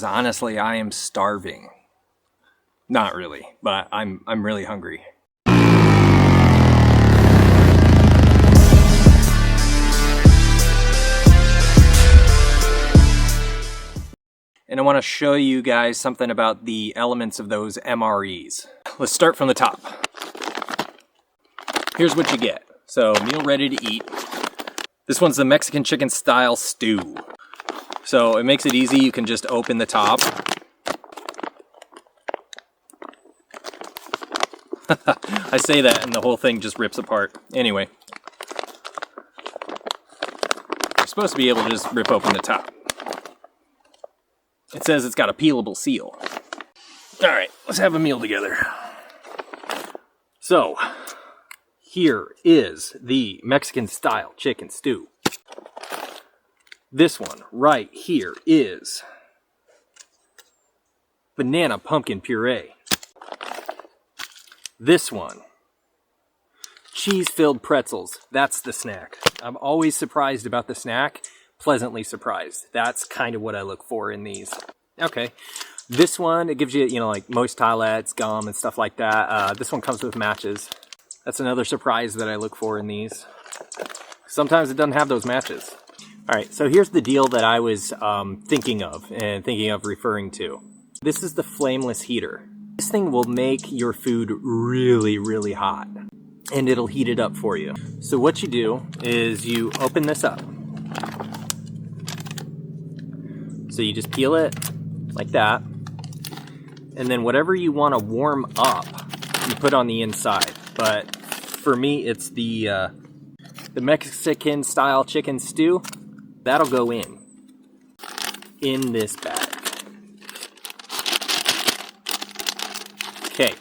Honestly, I am starving. Not really, but I'm really hungry. And I want to show you guys something about the elements of those MREs. Let's start from the top. Here's what you get. So, meal ready to eat. This one's the Mexican chicken style stew. So it makes it easy, you can just open the top. I say that and the whole thing just rips apart. Anyway. You're supposed to be able to just rip open the top. It says it's got a peelable seal. Alright, let's have a meal together. So, here is the Mexican style chicken stew. This one right here is banana pumpkin puree. This one, cheese-filled pretzels. That's the snack. I'm always surprised about the snack, pleasantly surprised. That's kind of what I look for in these. Okay, this one, it gives you, like moist towelettes, gum, and stuff like that. This one comes with matches. That's another surprise that I look for in these. Sometimes it doesn't have those matches. Alright, so here's the deal that I was thinking of referring to. This is the flameless heater. This thing will make your food really, really hot. And it'll heat it up for you. So what you do is you open this up. So you just peel it like that. And then whatever you want to warm up, you put on the inside. But for me, it's the Mexican style chicken stew. That'll go in this bag. Okay,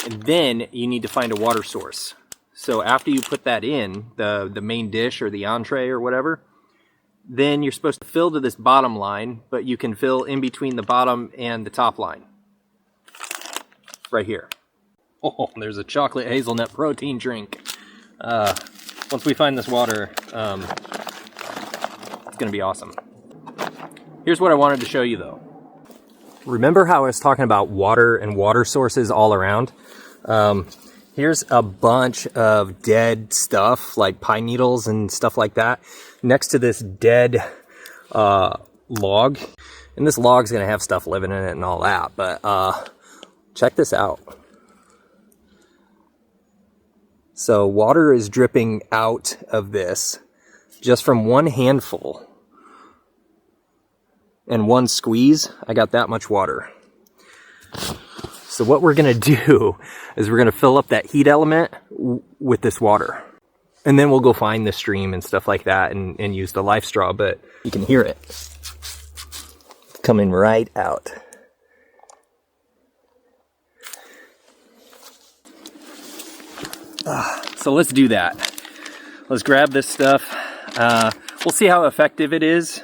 and then you need to find a water source. So after you put that in, the main dish or the entree or whatever, then you're supposed to fill to this bottom line, but you can fill in between the bottom and the top line. Right here. Oh, there's a chocolate hazelnut protein drink. Once we find this water, it's going to be awesome. Here's what I wanted to show you though. Remember how I was talking about water and water sources all around? Here's a bunch of dead stuff like pine needles and stuff like that next to this dead log. And this log's going to have stuff living in it and all that, but check this out. So water is dripping out of this just from one handful. And one squeeze, I got that much water. So what we're gonna do is we're gonna fill up that heat element with this water. And then we'll go find the stream and stuff like that and use the life straw, but you can hear it coming right out. So let's do that. Let's grab this stuff. We'll see how effective it is.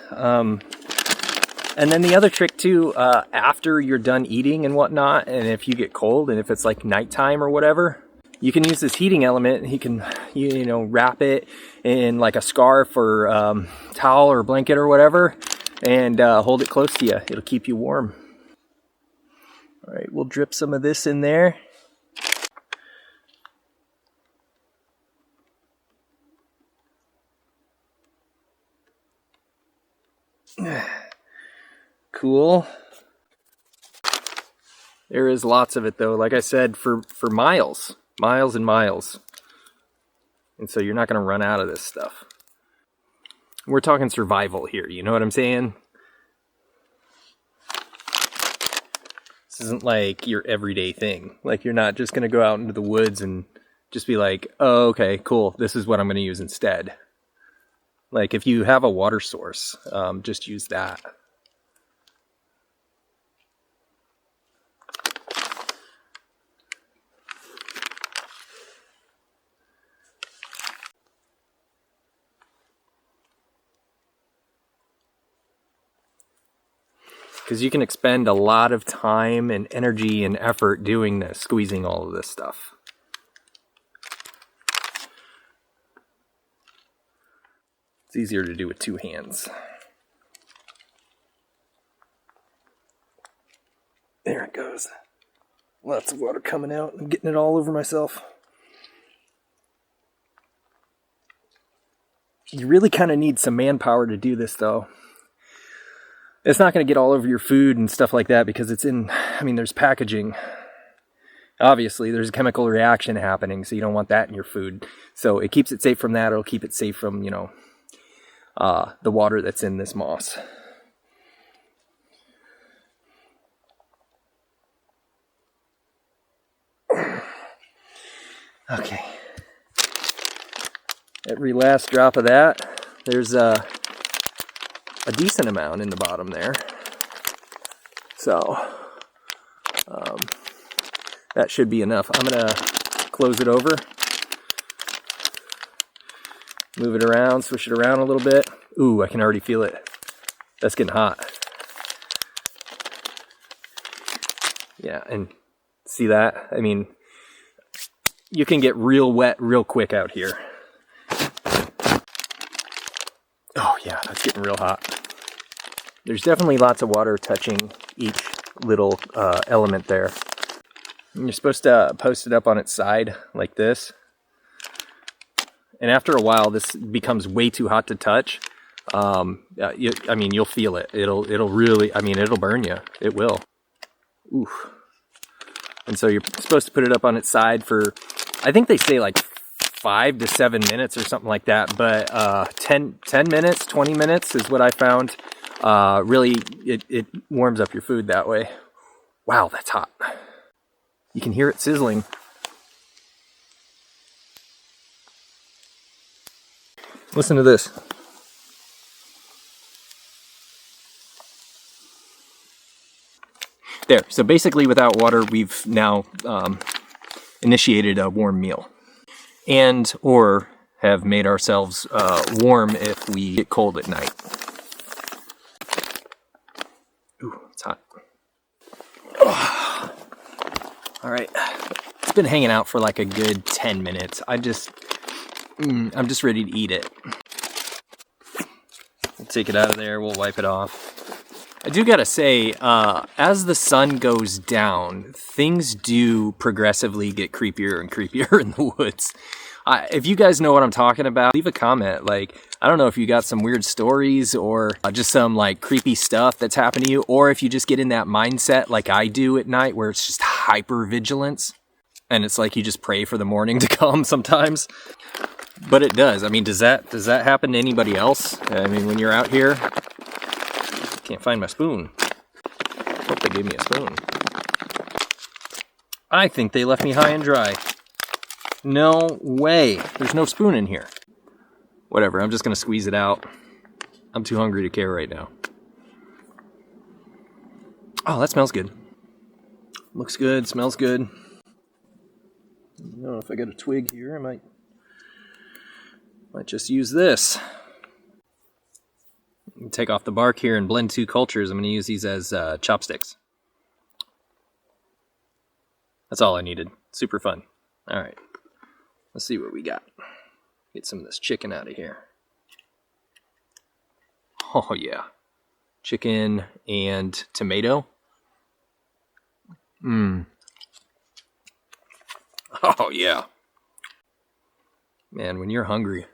And then the other trick too, after you're done eating and whatnot, and if you get cold and if it's like nighttime or whatever, you can use this heating element. You can, wrap it in like a scarf or towel or blanket or whatever, and hold it close to you. It'll keep you warm. All right, we'll drip some of this in there. Cool. There is lots of it though, like I said, for miles and miles. And so you're not going to run out of this stuff. We're talking survival here, you know what I'm saying? This isn't like your everyday thing. Like you're not just going to go out into the woods and just be like, oh, okay, cool, this is what I'm going to use instead. Like if you have a water source, just use that. Because you can expend a lot of time and energy and effort doing this, squeezing all of this stuff. It's easier to do with two hands. There it goes. Lots of water coming out. I'm getting it all over myself. You really kind of need some manpower to do this, though. It's not going to get all over your food and stuff like that because it's in, I mean, there's packaging. Obviously, there's a chemical reaction happening, so you don't want that in your food. So it keeps it safe from that. It'll keep it safe from, you know, the water that's in this moss. Okay. Every last drop of that, there's a decent amount in the bottom there. So, that should be enough. I'm going to close it over, move it around, switch it around a little bit. Ooh, I can already feel it. That's getting hot. Yeah, and see that? I mean, you can get real wet real quick out here. Oh yeah, that's getting real hot. There's definitely lots of water touching each little element there. And you're supposed to post it up on its side like this. And after a while, this becomes way too hot to touch. I mean, you'll feel it. It'll really, I mean, it'll burn you. It will. Oof. And so you're supposed to put it up on its side for, I think they say like 5 to 7 minutes or something like that. But 10 minutes, 20 minutes is what I found. Really, it warms up your food that way. Wow, that's hot. You can hear it sizzling. Listen to this. There, so basically without water, we've now initiated a warm meal. And, or have made ourselves warm if we get cold at night. Ooh, it's hot. Oh. All right, it's been hanging out for like a good 10 minutes. I'm just ready to eat it. We'll take it out of there, we'll wipe it off. I do gotta say, as the sun goes down, things do progressively get creepier and creepier in the woods. If you guys know what I'm talking about, leave a comment. Like, I don't know if you got some weird stories or just some like creepy stuff that's happened to you, or if you just get in that mindset like I do at night where it's just hyper vigilance and it's like you just pray for the morning to come sometimes. But it does. I mean, does that happen to anybody else? I mean, when you're out here, can't find my spoon. Hope they gave me a spoon. I think they left me high and dry. No way. There's no spoon in here. Whatever, I'm just gonna squeeze it out. I'm too hungry to care right now. Oh, that smells good. Looks good, smells good. I don't know if I got a twig here. I might just use this. Take off the bark here and blend 2 cultures. I'm going to use these as chopsticks. That's all I needed. Super fun. All right. Let's see what we got. Get some of this chicken out of here. Oh, yeah. Chicken and tomato. Mmm. Oh, yeah. Man, when you're hungry.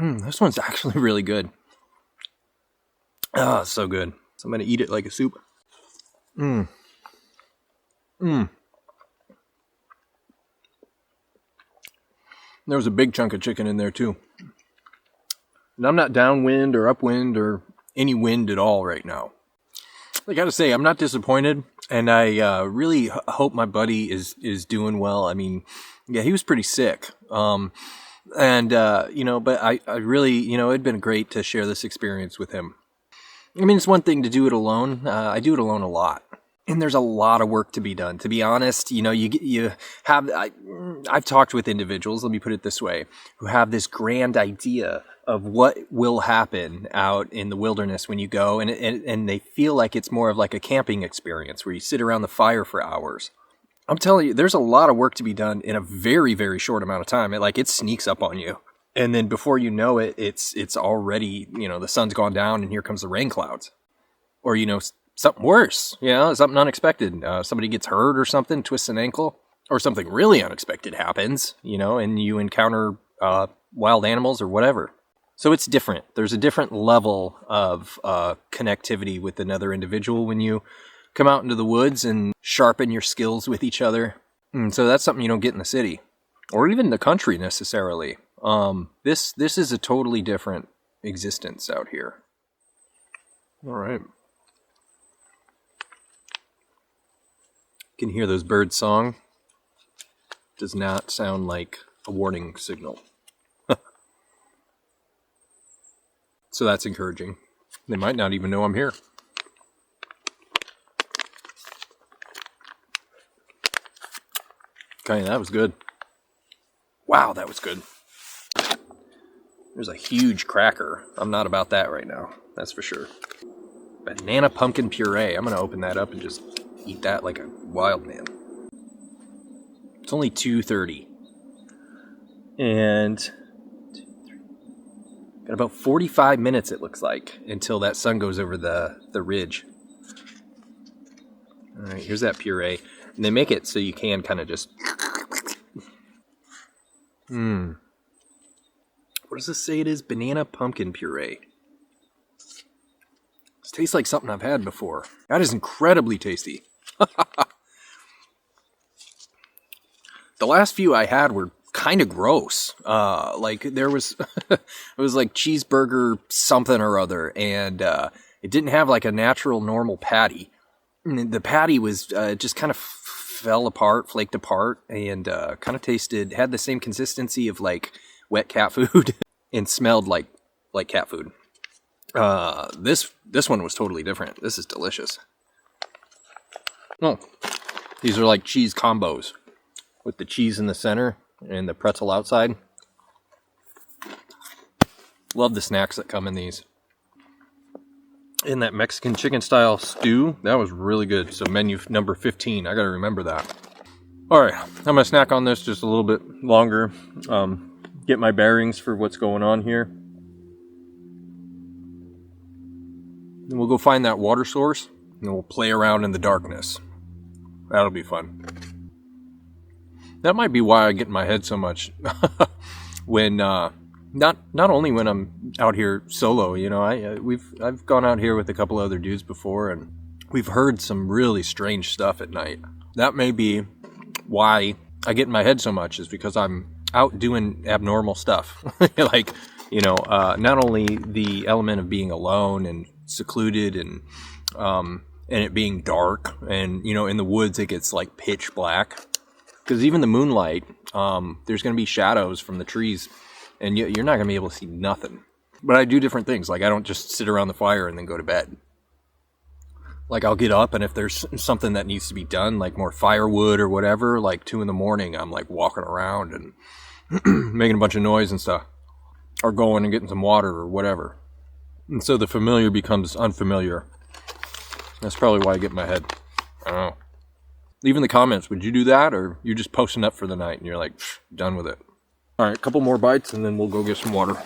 This one's actually really good. Ah, so good. So I'm going to eat it like a soup. There was a big chunk of chicken in there too. And I'm not downwind or upwind or any wind at all right now. I gotta say, I'm not disappointed, and I really hope my buddy is doing well. I mean, yeah, he was pretty sick. But I really, it'd been great to share this experience with him. I mean, it's one thing to do it alone. I do it alone a lot. And there's a lot of work to be done. To be honest, I've talked with individuals, let me put it this way, who have this grand idea of what will happen out in the wilderness when you go, and they feel like it's more of like a camping experience where you sit around the fire for hours. I'm telling you, there's a lot of work to be done in a very, very short amount of time. It sneaks up on you. And then before you know it, it's already, the sun's gone down and here comes the rain clouds. Or, something worse, you know, something unexpected. Somebody gets hurt or something, twists an ankle, or something really unexpected happens, you know, and you encounter wild animals or whatever. So it's different. There's a different level of connectivity with another individual when you come out into the woods and sharpen your skills with each other. And so that's something you don't get in the city, or even the country necessarily. This is a totally different existence out here. All right. You can hear those birds song. Does not sound like a warning signal. So that's encouraging. They might not even know I'm here. Okay, that was good. Wow, that was good. There's a huge cracker. I'm not about that right now, that's for sure. Banana pumpkin puree. I'm going to open that up and just eat that like a wild man. It's only 2:30. And got about 45 minutes, it looks like, until that sun goes over the ridge. All right, here's that puree. And they make it so you can kind of just... What does this say it is? Banana pumpkin puree. This tastes like something I've had before. That is incredibly tasty. The last few I had were kind of gross. Like there was, it was like cheeseburger something or other, and it didn't have like a natural normal patty. And the patty was just kind of fell apart, flaked apart, and kind of had the same consistency of like wet cat food and smelled like cat food. This one was totally different. This is delicious. Oh, these are like cheese combos with the cheese in the center and the pretzel outside. Love the snacks that come in these. In that Mexican chicken style stew, that was really good. So menu number 15, I gotta remember that. All right, I'm gonna snack on this just a little bit longer. Get my bearings for what's going on here. Then we'll go find that water source and we'll play around in the darkness. That'll be fun. That might be why I get in my head so much when not only when I'm out here solo, you know, I've gone out here with a couple other dudes before, and we've heard some really strange stuff at night. That may be why I get in my head so much, is because I'm out doing abnormal stuff. Like, you know, not only the element of being alone and secluded and it being dark, and, you know, in the woods it gets like pitch black. Because even the moonlight, there's going to be shadows from the trees, and you're not going to be able to see nothing. But I do different things. Like, I don't just sit around the fire and then go to bed. Like, I'll get up, and if there's something that needs to be done, like more firewood or whatever, like 2 a.m, I'm like walking around and making a bunch of noise and stuff. Or going and getting some water or whatever. And so the familiar becomes unfamiliar. That's probably why I get in my head. I don't know. Leave in the comments, would you do that, or you just posting up for the night and you're like, done with it? All right, a couple more bites and then we'll go get some water.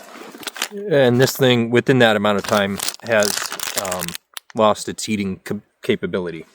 And this thing, within that amount of time, has lost its heating capability.